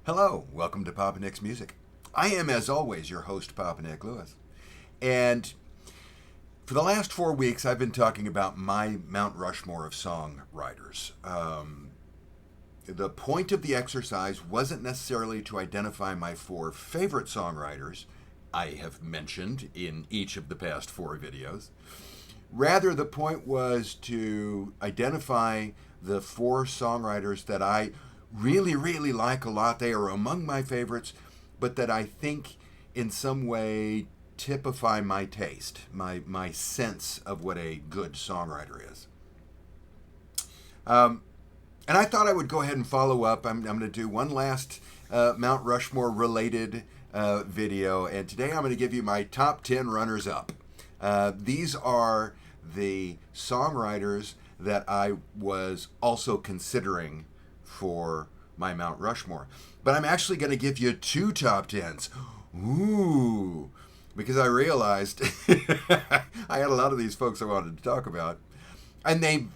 Hello, welcome to Papa Nick's Music. I am, as always, your host, Papa Nick Lewis. And for the last 4 weeks, I've been talking about my Mount Rushmore of Songwriters. The point of the exercise wasn't necessarily to identify my four favorite songwriters I have mentioned in each of the past four videos. Rather, the point was to identify the four songwriters that I really like a lot. They are among my favorites, but that I think in some way typify my taste, my sense of what a good songwriter is. And I thought I would go ahead and follow up. I'm going to do one last Mount Rushmore related video, and today I'm going to give you my top 10 runners up. These are the songwriters that I was also considering for my Mount Rushmore. But I'm actually going to give you two top 10s. Ooh, because I realized I had a lot of these folks I wanted to talk about. And they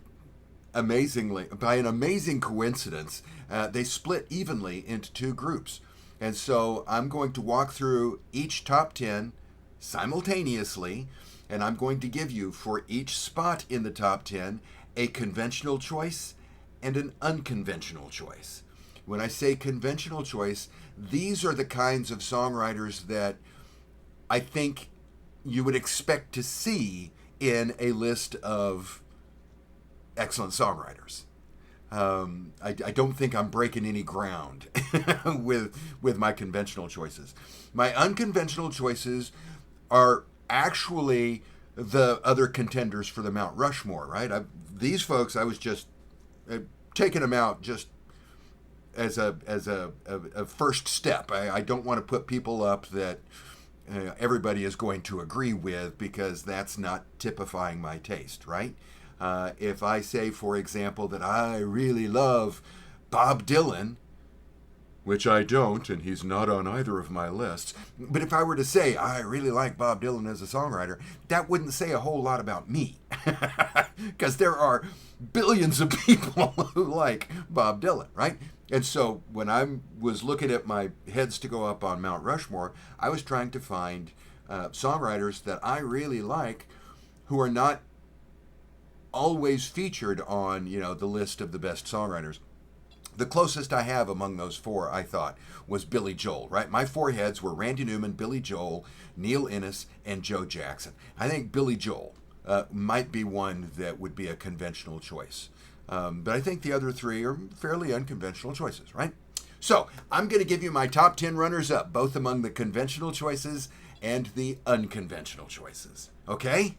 amazingly, by an amazing coincidence, they split evenly into two groups. And so I'm going to walk through each top 10 simultaneously, and I'm going to give you, for each spot in the top 10, a conventional choice and an unconventional choice. When I say conventional choice, these are the kinds of songwriters that I think you would expect to see in a list of excellent songwriters. I don't think I'm breaking any ground with my conventional choices. My unconventional choices are actually the other contenders for the Mount Rushmore, right? These folks, I was just taking them out just as a first step. I don't want to put people up that everybody is going to agree with, because that's not typifying my taste, right? If I say, for example, that I really love Bob Dylan, which I don't, and he's not on either of my lists, but if I were to say I really like Bob Dylan as a songwriter, that wouldn't say a whole lot about me, because there are billions of people who like Bob Dylan, right? And so when I was looking at my heads to go up on Mount Rushmore, I was trying to find songwriters that I really like who are not always featured on, the list of the best songwriters. The closest I have among those four, I thought, was Billy Joel, right? My four heads were Randy Newman, Billy Joel, Neil Innes, and Joe Jackson. I think Billy Joel might be one that would be a conventional choice. But I think the other three are fairly unconventional choices, right? So I'm going to give you my top 10 runners-up, both among the conventional choices and the unconventional choices. Okay?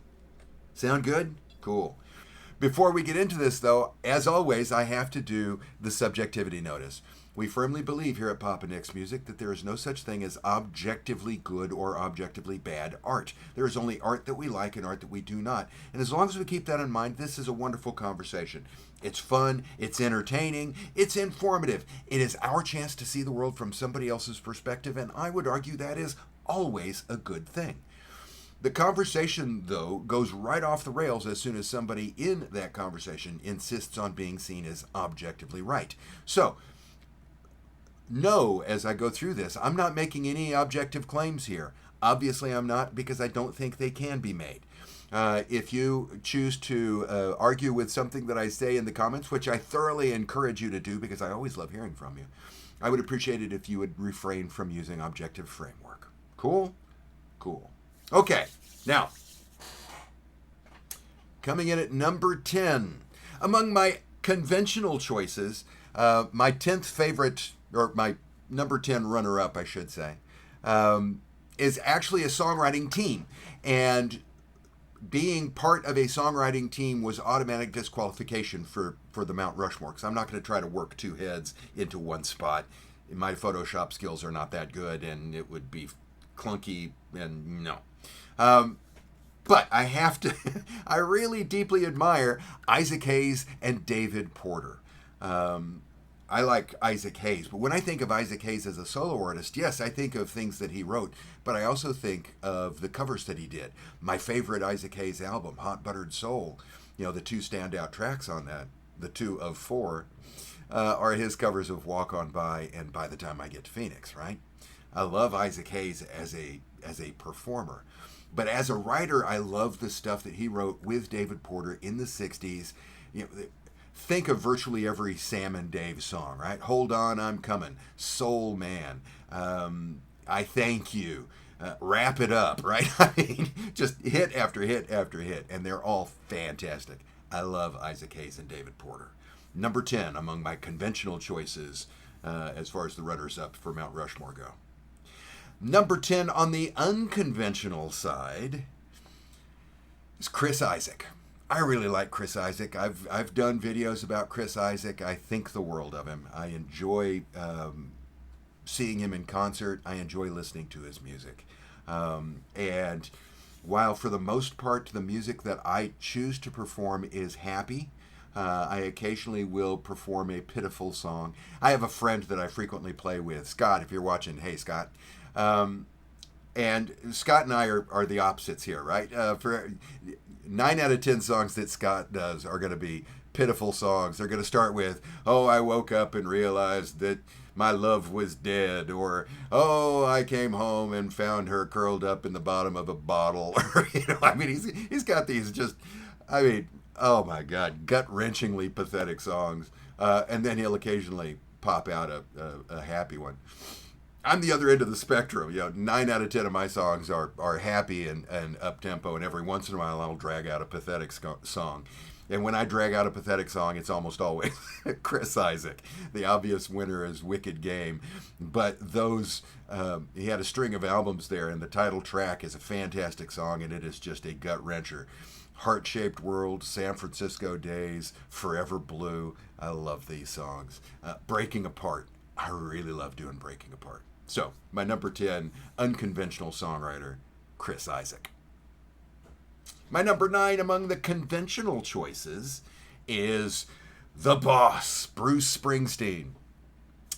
Sound good? Cool. Before we get into this, though, as always, I have to do the subjectivity notice. We firmly believe here at Papa Nick's Music that there is no such thing as objectively good or objectively bad art. There is only art that we like and art that we do not. And as long as we keep that in mind, this is a wonderful conversation. It's fun, it's entertaining, it's informative. It is our chance to see the world from somebody else's perspective, and I would argue that is always a good thing. The conversation, though, goes right off the rails as soon as somebody in that conversation insists on being seen as objectively right. So, know as I go through this, I'm not making any objective claims here. Obviously, I'm not, because I don't think they can be made. If you choose to argue with something that I say in the comments, which I thoroughly encourage you to do because I always love hearing from you, I would appreciate it if you would refrain from using objective framework. Cool? Cool. Okay, now, coming in at number 10. Among my conventional choices, my 10th favorite, or my number 10 runner-up, I should say, is actually a songwriting team. And being part of a songwriting team was automatic disqualification for the Mount Rushmore, because I'm not going to try to work two heads into one spot. My Photoshop skills are not that good, and it would be clunky, and no. But I have to, I really deeply admire Isaac Hayes and David Porter. I like Isaac Hayes, but when I think of Isaac Hayes as a solo artist, yes, I think of things that he wrote, but I also think of the covers that he did. My favorite Isaac Hayes album, Hot Buttered Soul, the two standout tracks on that, the two of four, are his covers of Walk On By and By the Time I Get to Phoenix, right? I love Isaac Hayes as a performer. But as a writer, I love the stuff that he wrote with David Porter in the 60s. You know, think of virtually every Sam and Dave song, right? Hold On, I'm Coming, Soul Man, I Thank You, Wrap It Up, right? I mean, just hit after hit after hit, and they're all fantastic. I love Isaac Hayes and David Porter. Number 10 among my conventional choices as far as the runners-up for Mount Rushmore go. Number 10 on the unconventional side is Chris Isaak. I really like Chris Isaak. I've done videos about Chris Isaak. I think the world of him. I enjoy seeing him in concert. I enjoy listening to his music. And while for the most part the music that I choose to perform is happy, I occasionally will perform a pitiful song. I have a friend that I frequently play with, Scott, if you're watching. Hey, Scott. And Scott and I are the opposites here, right? For 9 out of 10 songs that Scott does are going to be pitiful songs. They're going to start with, oh, I woke up and realized that my love was dead, or oh, I came home and found her curled up in the bottom of a bottle. I mean, he's got these just, I mean, oh my God, gut-wrenchingly pathetic songs. And then he'll occasionally pop out a happy one. I'm the other end of the spectrum. 9 out of 10 of my songs are happy and up-tempo, and every once in a while I'll drag out a pathetic song. And when I drag out a pathetic song, it's almost always Chris Isaak. The obvious winner is Wicked Game. But those, he had a string of albums there, and the title track is a fantastic song, and it is just a gut-wrencher. Heart-Shaped World, San Francisco Days, Forever Blue. I love these songs. Breaking Apart. I really love doing Breaking Apart. So, my number 10 unconventional songwriter, Chris Isaak. My number 9 among the conventional choices is the boss, Bruce Springsteen.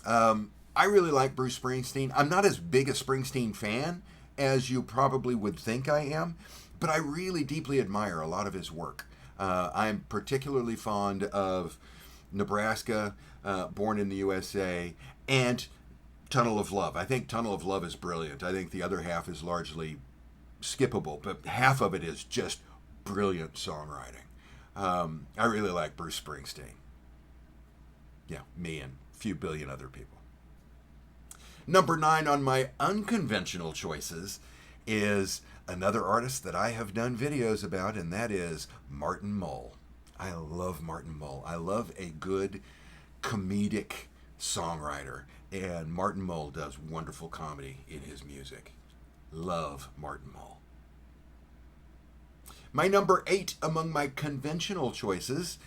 I really like Bruce Springsteen. I'm not as big a Springsteen fan as you probably would think I am, but I really deeply admire a lot of his work. I'm particularly fond of Nebraska, Born in the USA, and Tunnel of Love. I think Tunnel of Love is brilliant. I think the other half is largely skippable, but half of it is just brilliant songwriting. I really like Bruce Springsteen. Yeah, me and a few billion other people. Number 9 on my unconventional choices is another artist that I have done videos about, and that is Martin Mull. I love Martin Mull. I love a good comedic songwriter, and Martin Mull does wonderful comedy in his music. Love Martin Mull. My number 8 among my conventional choices,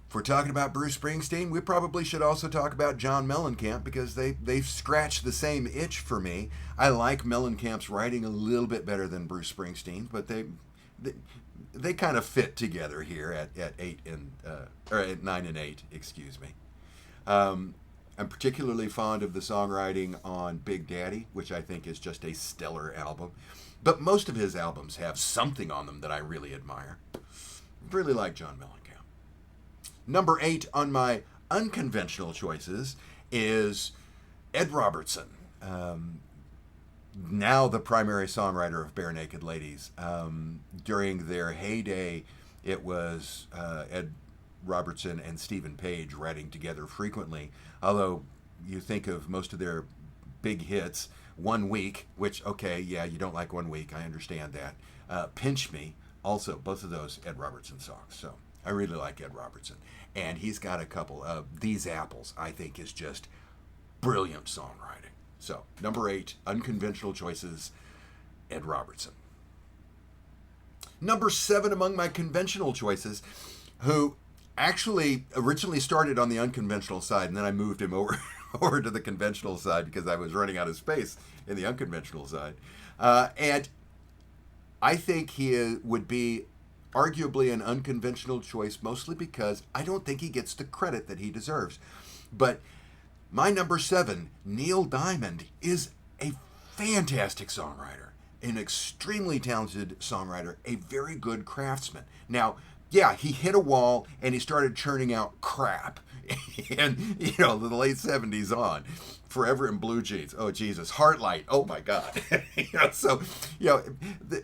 if we're talking about Bruce Springsteen, we probably should also talk about John Mellencamp, because they've scratched the same itch for me. I like Mellencamp's writing a little bit better than Bruce Springsteen, but they kind of fit together here at 9 and 8, excuse me. I'm particularly fond of the songwriting on Big Daddy, which I think is just a stellar album. But most of his albums have something on them that I really admire. Really like John Mellencamp. Number 8 on my unconventional choices is Ed Robertson. Now the primary songwriter of Bare Naked Ladies. During their heyday, it was Ed Robertson and Stephen Page writing together frequently. Although you think of most of their big hits, One Week, which, okay, yeah, you don't like One Week, I understand that. Pinch Me, also, both of those Ed Robertson songs. So I really like Ed Robertson. And he's got a couple of These Apples, I think, is just brilliant songwriting. So, number 8, unconventional choices, Ed Robertson. Number 7 among my conventional choices, who actually originally started on the unconventional side, and then I moved him over to the conventional side because I was running out of space in the unconventional side. And I think he would be arguably an unconventional choice, mostly because I don't think he gets the credit that he deserves. But my number 7, Neil Diamond, is a fantastic songwriter, an extremely talented songwriter, a very good craftsman. Now, yeah, he hit a wall and he started churning out crap. And, the late 70s on. Forever in Blue Jeans. Oh, Jesus. Heartlight. Oh, my God.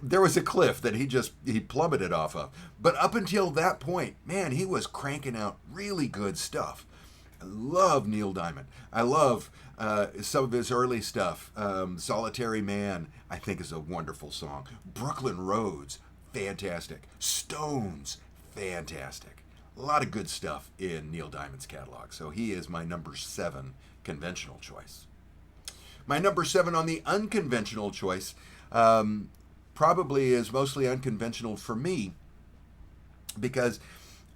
There was a cliff that he plummeted off of. But up until that point, man, he was cranking out really good stuff. I love Neil Diamond. I love some of his early stuff. Solitary Man, I think, is a wonderful song. Brooklyn Roads, fantastic. Stones, fantastic. A lot of good stuff in Neil Diamond's catalog. So he is my number 7 conventional choice. My number 7 on the unconventional choice probably is mostly unconventional for me, because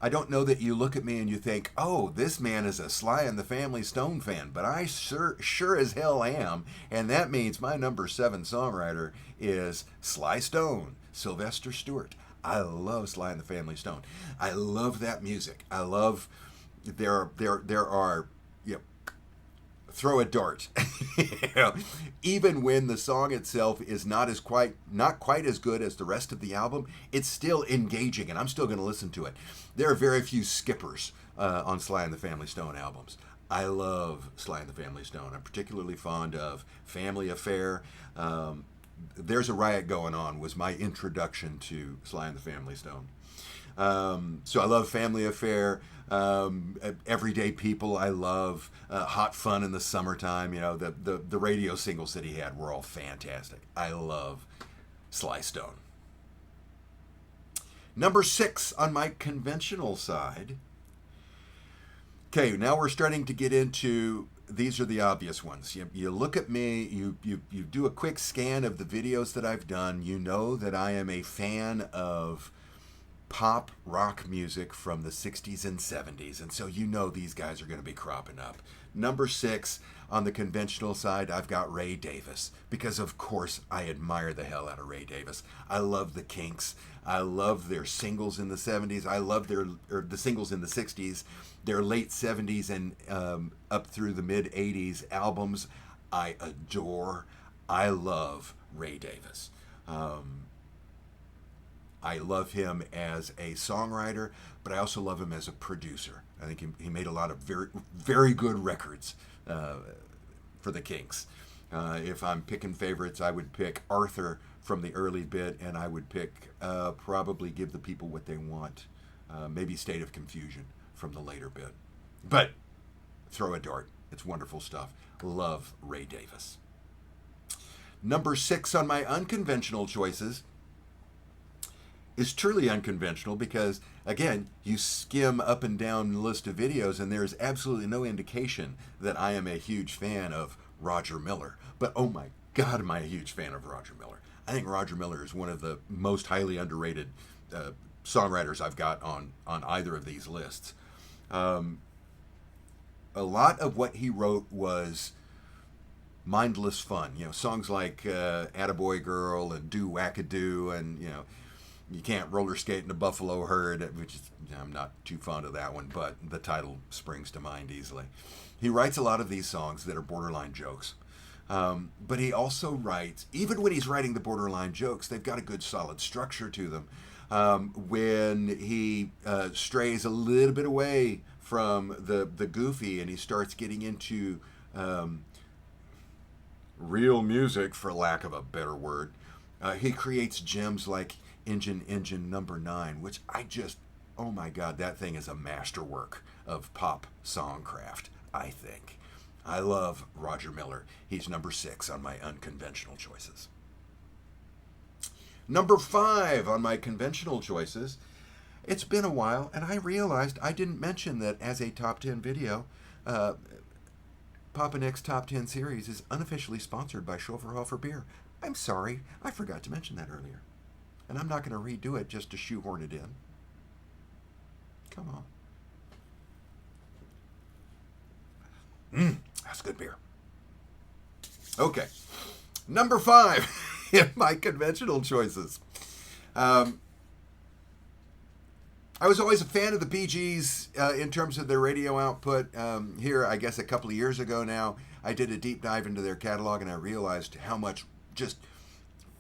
I don't know that you look at me and you think, oh, this man is a Sly and the Family Stone fan, but I sure as hell am, and that means my number 7 songwriter is Sly Stone, Sylvester Stewart. I love Sly and the Family Stone. I love that music. I love there are throw a dart. Even when the song itself is not quite as good as the rest of the album, it's still engaging, and I'm still going to listen to it. There are very few skippers on Sly and the Family Stone albums. I love Sly and the Family Stone. I'm particularly fond of Family Affair. There's a Riot Going On was my introduction to Sly and the Family Stone. So I love Family Affair. Everyday People, I love. Hot Fun in the Summertime. The radio singles that he had were all fantastic. I love Sly Stone. Number 6 on my conventional side. Okay, now we're starting to get into, these are the obvious ones. You look at me, you do a quick scan of the videos that I've done, you know that I am a fan of pop rock music from the 60s and 70s, and so these guys are going to be cropping up. Number 6 on the conventional side, I've got Ray Davis, because of course I admire the hell out of Ray Davis. I love the Kinks. I love their singles in the 70s. I love the singles in the 60s, their late 70s and up through the mid 80s albums. I adore. I love Ray Davis. I love him as a songwriter, but I also love him as a producer. I think he made a lot of very, very good records for the Kinks. If I'm picking favorites, I would pick Arthur from the early bit, and I would pick probably Give the People What They Want, maybe State of Confusion from the later bit. But throw a dart. It's wonderful stuff. Love Ray Davis. Number 6 on my unconventional choices is truly unconventional because, again, you skim up and down the list of videos and there's absolutely no indication that I am a huge fan of Roger Miller. But oh my God, am I a huge fan of Roger Miller. I think Roger Miller is one of the most highly underrated songwriters I've got on either of these lists. A lot of what he wrote was mindless fun. Songs like Attaboy Girl and Do Wackadoo and, You Can't Roller Skate in a Buffalo Herd, which is, I'm not too fond of that one, but the title springs to mind easily. He writes a lot of these songs that are borderline jokes. But he also writes, even when he's writing the borderline jokes, they've got a good solid structure to them. When he strays a little bit away from the goofy and he starts getting into real music, for lack of a better word, he creates gems like Engine Number 9, which oh my God, that thing is a masterwork of pop songcraft, I think. I love Roger Miller. He's number 6 on my unconventional choices. Number 5 on my conventional choices. It's been a while, and I realized I didn't mention that as a top 10 video, Papa Nick's Top 10 series is unofficially sponsored by Schoefferhofer Beer. I'm sorry, I forgot to mention that earlier. And I'm not going to redo it just to shoehorn it in. Come on. That's good beer. Okay. Number 5 in my conventional choices. I was always a fan of the Bee Gees in terms of their radio output. Here, I guess a couple of years ago now, I did a deep dive into their catalog and I realized how much just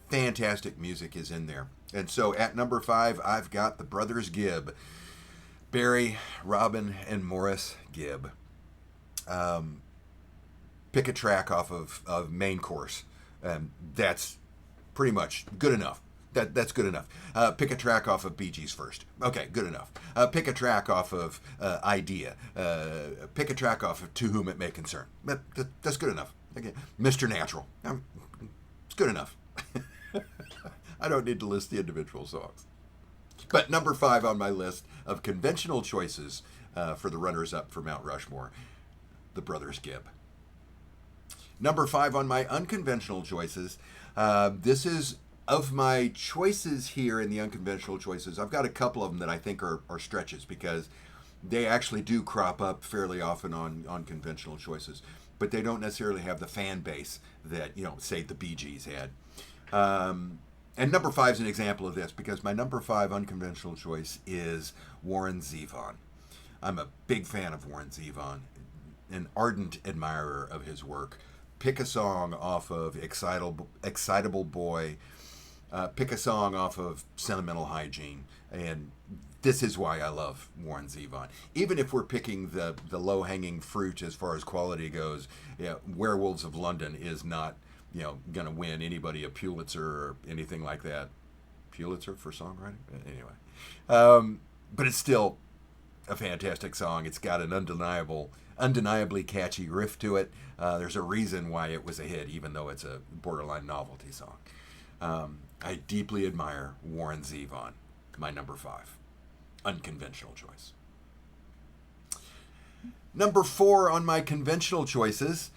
fantastic music is in there. And so at number 5, I've got the Brothers Gibb, Barry, Robin, and Morris Gibb. Pick a track off of Main Course. That's pretty much good enough. That's good enough. Pick a track off of Bee Gees First. Okay, good enough. Pick a track off of Idea. Pick a track off of To Whom It May Concern. That's good enough. Again, Mr. Natural. It's good enough. I don't need to list the individual songs. But number 5 on my list of conventional choices for the runners-up for Mount Rushmore, the Brothers Gibb. Number 5 on my unconventional choices, this is of my choices here in the unconventional choices. I've got a couple of them that I think are stretches because they actually do crop up fairly often on conventional choices, but they don't necessarily have the fan base that, say the Bee Gees had. And number 5 is an example of this because my number 5 unconventional choice is Warren Zevon. I'm a big fan of Warren Zevon, an ardent admirer of his work. Pick a song off of Excitable Boy, pick a song off of Sentimental Hygiene, and this is why I love Warren Zevon. Even if we're picking the low-hanging fruit as far as quality goes, Werewolves of London is not going to win anybody a Pulitzer or anything like that. Pulitzer for songwriting? Anyway. But it's still a fantastic song. It's got an undeniably catchy riff to it. There's a reason why it was a hit, even though it's a borderline novelty song. I deeply admire Warren Zevon, my number 5. Unconventional choice. Number 4 on my conventional choices.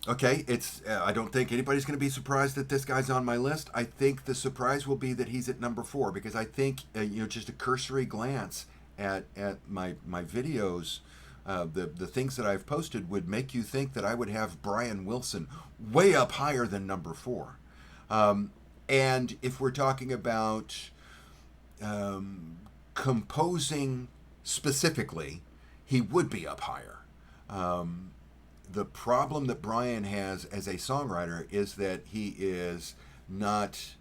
Okay, I don't think anybody's going to be surprised that this guy's on my list. I think the surprise will be that he's at number 4 because I think just a cursory glance at my videos, the things that I've posted would make you think that I would have Brian Wilson way up higher than number 4. And if we're talking about composing specifically, he would be up higher. The problem that Brian has as a songwriter is that he is not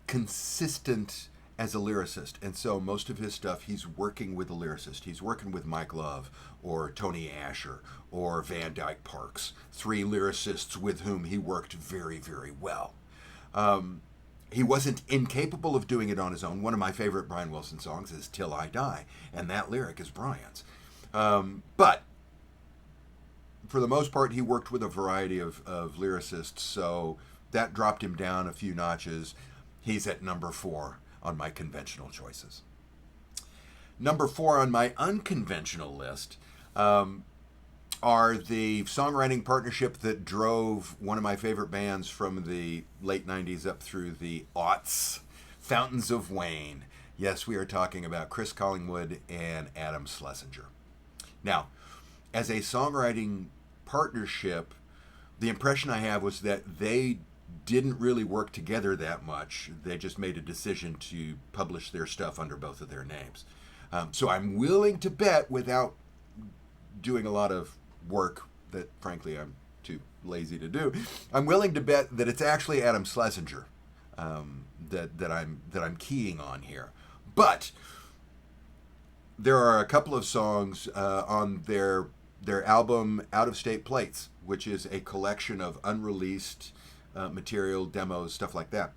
consistent as a lyricist. And so most of his stuff, he's working with a lyricist. He's working with Mike Love or Tony Asher or Van Dyke Parks, 3 lyricists with whom he worked very, very well. He wasn't incapable of doing it on his own. One of my favorite Brian Wilson songs is Till I Die, and that lyric is Brian's. But for the most part, he worked with a variety of lyricists, so that dropped him down a few notches. He's at number 4 on my conventional choices. Number 4 on my unconventional list are the songwriting partnership that drove one of my favorite bands from the late 90s up through the aughts, Fountains of Wayne. Yes, we are talking about Chris Collingwood and Adam Schlesinger. Now, as a songwriting partnership, the impression I have was that they didn't really work together that much. They just made a decision to publish their stuff under both of their names. So I'm willing to bet, without doing a lot of work that frankly I'm too lazy to do, I'm willing to bet that it's actually Adam Schlesinger that I'm keying on here. But there are a couple of songs on their album Out of State Plates, which is a collection of unreleased material, demos, stuff like that.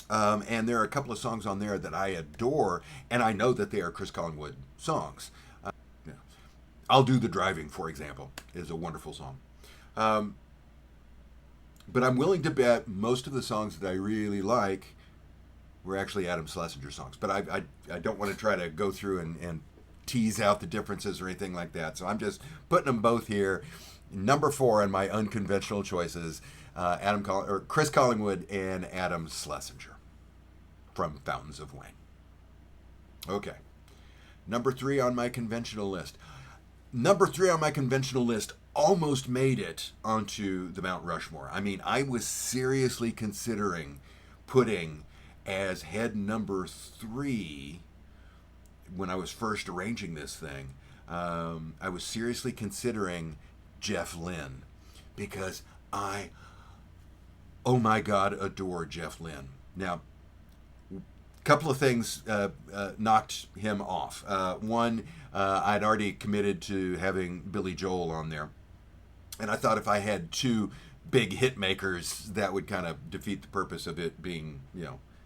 And there are a couple of songs on there that I adore, and I know that they are Chris Collingwood songs. I'll Do the Driving, for example, is a wonderful song. But I'm willing to bet most of the songs that I really like were actually Adam Schlesinger songs. But I don't want to try to go through and tease out the differences or anything like that. So I'm just putting them both here. Number 4 on my unconventional choices, Chris Collingwood and Adam Schlesinger from Fountains of Wayne. Okay. Number 3 on my conventional list. Number 3 on my conventional list almost made it onto the Mount Rushmore. I mean, I was seriously considering putting as head number 3 when I was first arranging this thing. I was seriously considering Jeff Lynne because I oh my God, adore Jeff Lynne. Now, a couple of things knocked him off. One, I'd already committed to having Billy Joel on there. And I thought if I had two big hit makers, that would kind of defeat the purpose of it being,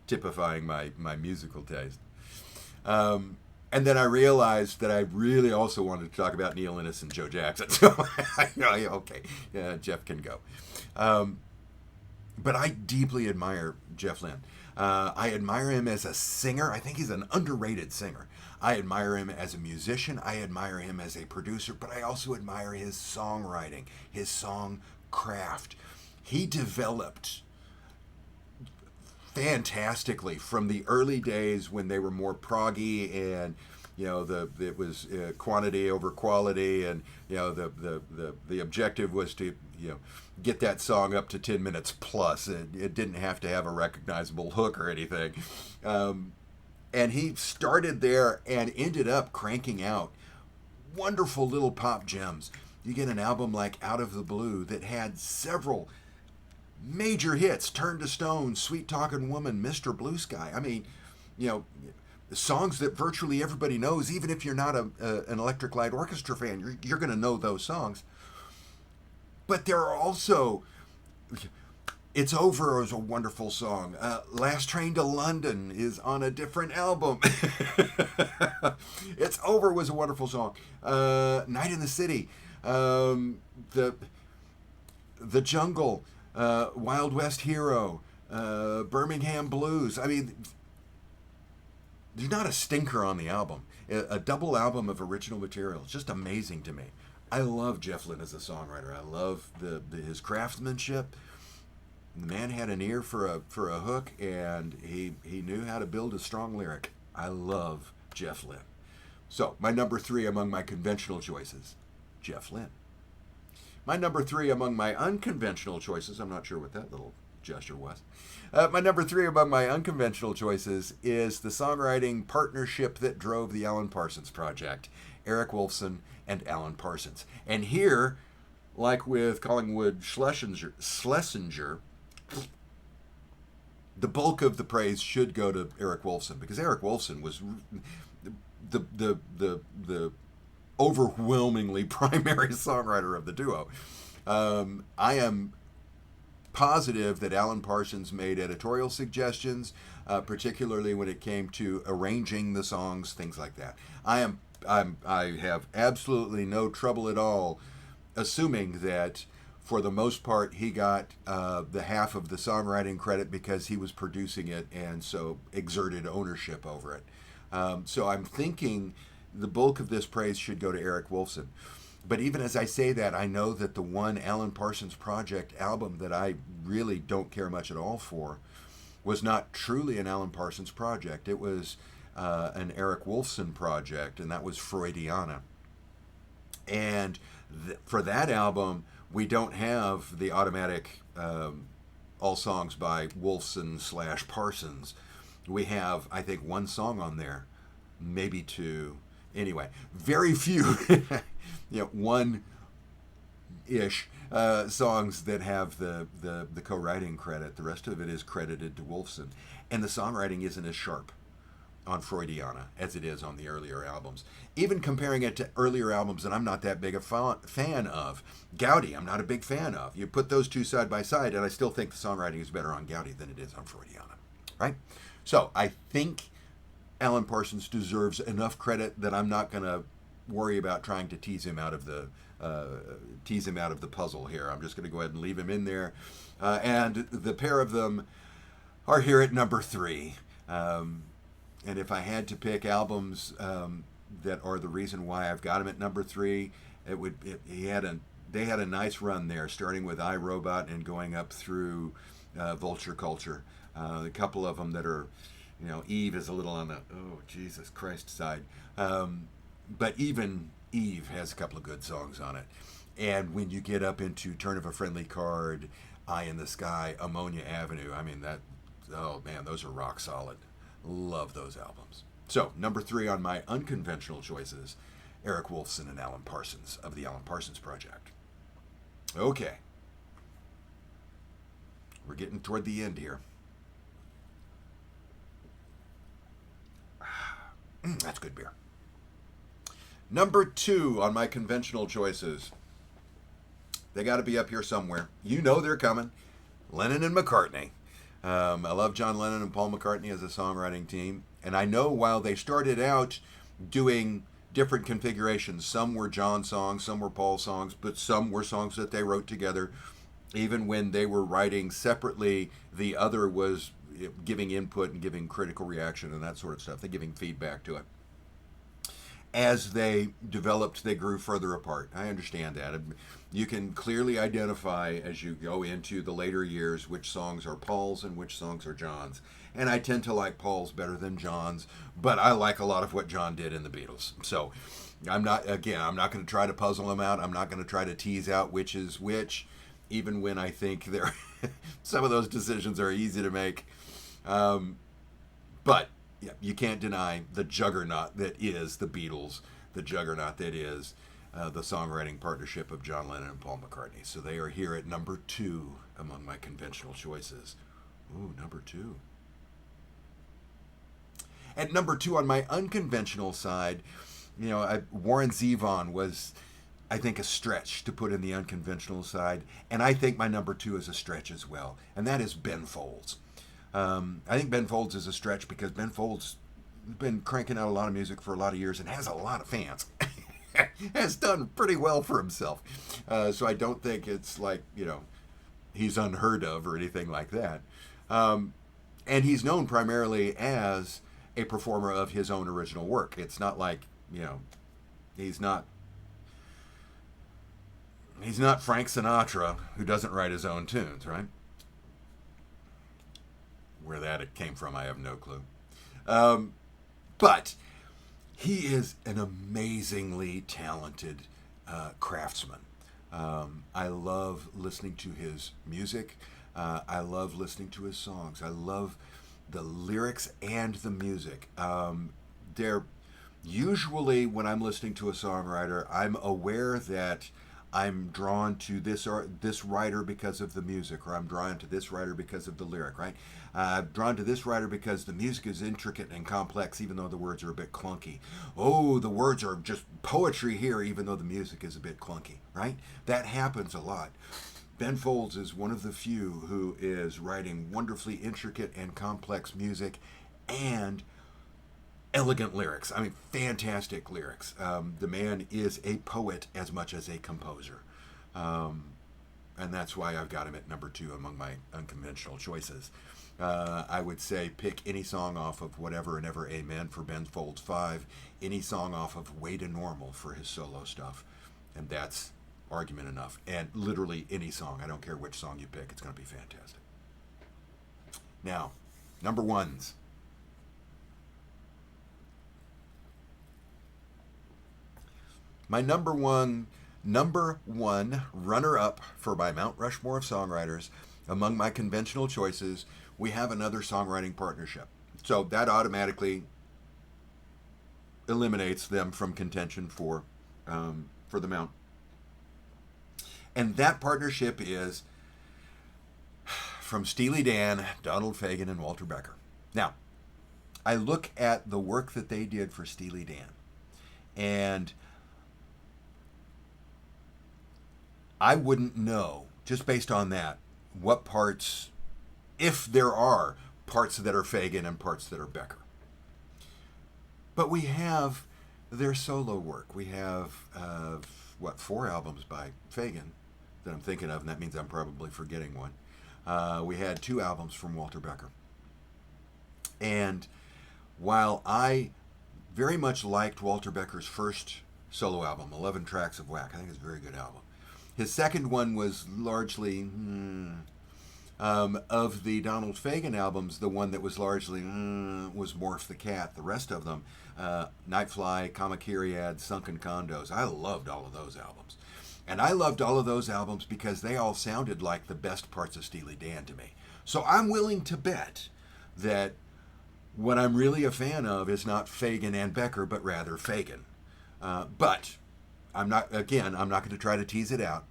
typifying my musical taste. And then I realized that I really also wanted to talk about Neil Innes and Joe Jackson. So, okay, yeah, Jeff can go. But I deeply admire Jeff Lynne. I admire him as a singer. I think he's an underrated singer. I admire him as a musician. I admire him as a producer, but I also admire his songwriting, his song craft. He developed fantastically from the early days when they were more proggy and it was quantity over quality, and the objective was to get that song up to 10 minutes plus. It didn't have to have a recognizable hook or anything. And he started there and ended up cranking out wonderful little pop gems. You get an album like Out of the Blue that had several major hits: Turn to Stone, Sweet Talking Woman, Mr. Blue Sky. I mean, songs that virtually everybody knows. Even if you're not an Electric Light Orchestra fan, you're going to know those songs. But there are also, It's Over is a wonderful song. Last Train to London is on a different album. It's Over was a wonderful song. Night in the City, the Jungle, Wild West Hero, Birmingham Blues. I mean, there's not a stinker on the album. A double album of original material. It's just amazing to me. I love Jeff Lynne as a songwriter. I love his craftsmanship. The man had an ear for a hook, and he knew how to build a strong lyric. I love Jeff Lynne. So, my number 3 among my conventional choices, Jeff Lynne. My number 3 among my unconventional choices, I'm not sure what that little gesture was. My number 3 among my unconventional choices is the songwriting partnership that drove the Alan Parsons Project, Eric Wolfson and Alan Parsons. And here, like with Collingwood Schlesinger, the bulk of the praise should go to Eric Wolfson, because Eric Wolfson was the overwhelmingly primary songwriter of the duo. I am positive that Alan Parsons made editorial suggestions, particularly when it came to arranging the songs, things like that. I have absolutely no trouble at all assuming that for the most part he got the half of the songwriting credit because he was producing it and so exerted ownership over it. So I'm thinking the bulk of this praise should go to Eric Wolfson. But even as I say that, I know that the one Alan Parsons Project album that I really don't care much at all for was not truly an Alan Parsons project. It was an Eric Wolfson project, and that was Freudiana. And for that album, we don't have the automatic all songs by Wolfson/Parsons. We have, I think, one song on there, maybe two. Anyway, very few, one-ish songs that have the co-writing credit. The rest of it is credited to Wolfson. And the songwriting isn't as sharp on Freudiana as it is on the earlier albums. Even comparing it to earlier albums that I'm not that big a fan of. Gaudi, I'm not a big fan of. You put those two side by side, and I still think the songwriting is better on Gaudi than it is on Freudiana. Right? So, I think Alan Parsons deserves enough credit that I'm not going to worry about trying to tease him out of the puzzle here. I'm just going to go ahead and leave him in there. And the pair of them are here at number 3. And if I had to pick albums that are the reason why I've got him at number 3, they had a nice run there, starting with I, Robot and going up through Vulture Culture. A couple of them that are, Eve is a little on the, oh, Jesus Christ side. But even Eve has a couple of good songs on it. And when you get up into Turn of a Friendly Card, Eye in the Sky, Ammonia Avenue, I mean, those are rock solid. Love those albums. So, number 3 on my unconventional choices, Eric Wolfson and Alan Parsons of the Alan Parsons Project. Okay. We're getting toward the end here. That's good beer. Number 2 on my conventional choices. They got to be up here somewhere. You know they're coming. Lennon and McCartney. I love John Lennon and Paul McCartney as a songwriting team. And I know while they started out doing different configurations, some were John songs, some were Paul songs, but some were songs that they wrote together. Even when they were writing separately, the other was giving input and giving critical reaction and that sort of stuff. They're giving feedback to it. As they developed, they grew further apart. I understand that. You can clearly identify as you go into the later years which songs are Paul's and which songs are John's. And I tend to like Paul's better than John's, but I like a lot of what John did in the Beatles. So I'm not going to try to puzzle them out. I'm not going to try to tease out which is which, even when I think they're some of those decisions are easy to make. But yeah, you can't deny the juggernaut that is the Beatles, the juggernaut that is the songwriting partnership of John Lennon and Paul McCartney. So they are here at number 2 among my conventional choices. Ooh, number 2. At number 2 on my unconventional side, Warren Zevon was, I think, a stretch to put in the unconventional side. And I think my number 2 is a stretch as well. And that is Ben Folds. I think Ben Folds is a stretch because Ben Folds has been cranking out a lot of music for a lot of years and has a lot of fans. Has done pretty well for himself. So I don't think it's like, he's unheard of or anything like that. And he's known primarily as a performer of his own original work. It's not like, he's not Frank Sinatra, who doesn't write his own tunes, right? Where that came from, I have no clue. But he is an amazingly talented craftsman. I love listening to his music. I love listening to his songs. I love the lyrics and the music. They're usually, when I'm listening to a songwriter, I'm aware that I'm drawn to this writer because of the music, or I'm drawn to this writer because of the lyric, right? I'm drawn to this writer because the music is intricate and complex, even though the words are a bit clunky. Oh, the words are just poetry here, even though the music is a bit clunky, right? That happens a lot. Ben Folds is one of the few who is writing wonderfully intricate and complex music and elegant lyrics. I mean, fantastic lyrics. The man is a poet as much as a composer. And that's why I've got him at number 2 among my unconventional choices. I would say pick any song off of Whatever and Ever Amen for Ben Folds 5, any song off of Way to Normal for his solo stuff, and that's argument enough. And literally any song, I don't care which song you pick, it's going to be fantastic. Now, number 1s. My number one runner-up for my Mount Rushmore of Songwriters, among my conventional choices, we have another songwriting partnership. So that automatically eliminates them from contention for the Mount. And that partnership is from Steely Dan, Donald Fagen, and Walter Becker. Now, I look at the work that they did for Steely Dan, and I wouldn't know, just based on that, what parts, if there are parts that are Fagen and parts that are Becker. But we have their solo work. We have, 4 albums by Fagen that I'm thinking of, and that means I'm probably forgetting one. We had 2 albums from Walter Becker. And while I very much liked Walter Becker's first solo album, 11 Tracks of Whack, I think it's a very good album. His second one was largely, of the Donald Fagen albums, the one that was largely, was Morph the Cat. The rest of them, Nightfly, Kamakiriad, Sunken Condos. I loved all of those albums. And I loved all of those albums because they all sounded like the best parts of Steely Dan to me. So I'm willing to bet that what I'm really a fan of is not Fagen and Becker, but rather Fagen. But I'm not going to try to tease it out.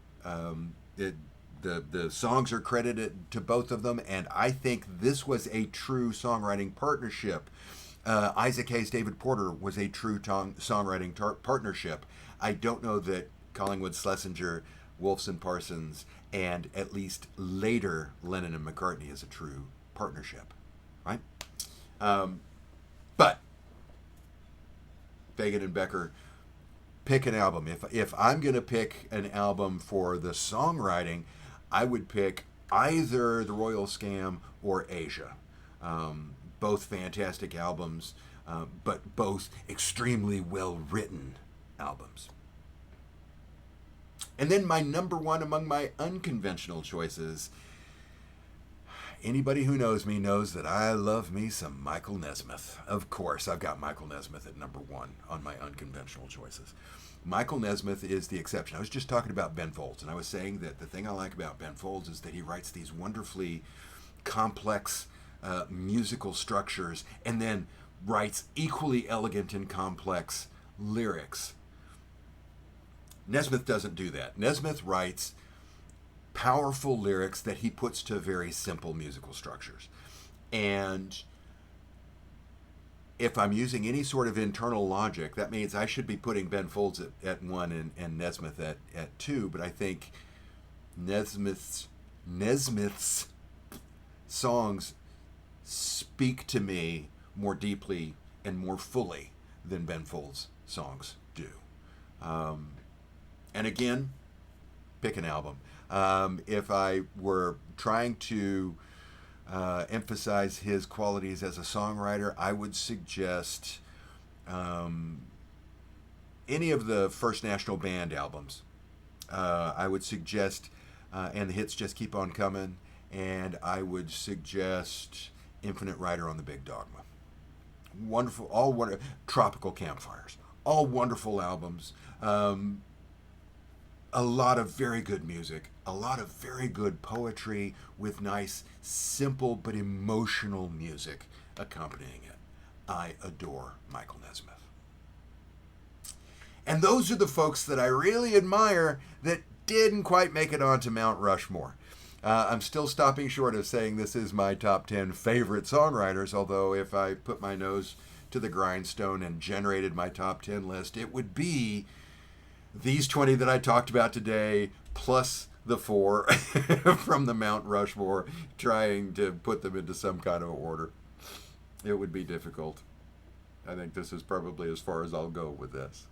the songs are credited to both of them, and I think this was a true songwriting partnership. Isaac Hayes, David Porter was a true songwriting partnership. I don't know that Collingwood, Schlesinger, Wolfson, Parsons, and at least later Lennon and McCartney is a true partnership, right? But Fagen and Becker, pick an album. If I'm going to pick an album for the songwriting, I would pick either The Royal Scam or Asia. Both fantastic albums, but both extremely well-written albums. And then my number one among my unconventional choices, anybody who knows me knows that I love me some Michael Nesmith. Of course, I've got Michael Nesmith at number one on my unconventional choices. Michael Nesmith is the exception. I was just talking about Ben Folds, and I was saying that the thing I like about Ben Folds is that he writes these wonderfully complex musical structures and then writes equally elegant and complex lyrics. Nesmith doesn't do that. Nesmith writes powerful lyrics that he puts to very simple musical structures. And if I'm using any sort of internal logic, that means I should be putting Ben Folds at 1 and Nesmith at 2, but I think Nesmith's songs speak to me more deeply and more fully than Ben Folds' songs do. And again, pick an album. If I were trying to emphasize his qualities as a songwriter, I would suggest any of the First National Band albums. I would suggest And the Hits Just Keep On Coming, and I would suggest Infinite Rider on the Big Dogma. Wonderful, all wonderful. Tropical Campfires, all wonderful albums. A lot of very good music, a lot of very good poetry with nice, simple but emotional music accompanying it. I adore Michael Nesmith. And those are the folks that I really admire that didn't quite make it onto Mount Rushmore. I'm still stopping short of saying this is my top 10 favorite songwriters, although if I put my nose to the grindstone and generated my top 10 list, it would be these 20 that I talked about today, plus the 4 from the Mount Rushmore, trying to put them into some kind of order. It would be difficult. I think this is probably as far as I'll go with this.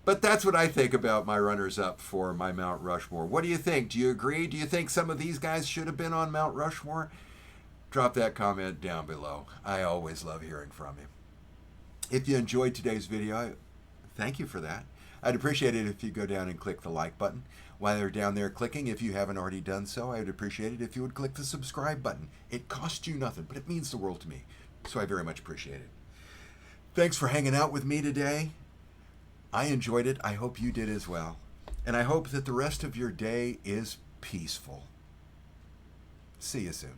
But that's what I think about my runners-up for my Mount Rushmore. What do you think? Do you agree? Do you think some of these guys should have been on Mount Rushmore? Drop that comment down below. I always love hearing from you. If you enjoyed today's video, thank you for that. I'd appreciate it if you go down and click the like button. While you're down there clicking, if you haven't already done so, I would appreciate it if you would click the subscribe button. It costs you nothing, but it means the world to me. So I very much appreciate it. Thanks for hanging out with me today. I enjoyed it. I hope you did as well. And I hope that the rest of your day is peaceful. See you soon.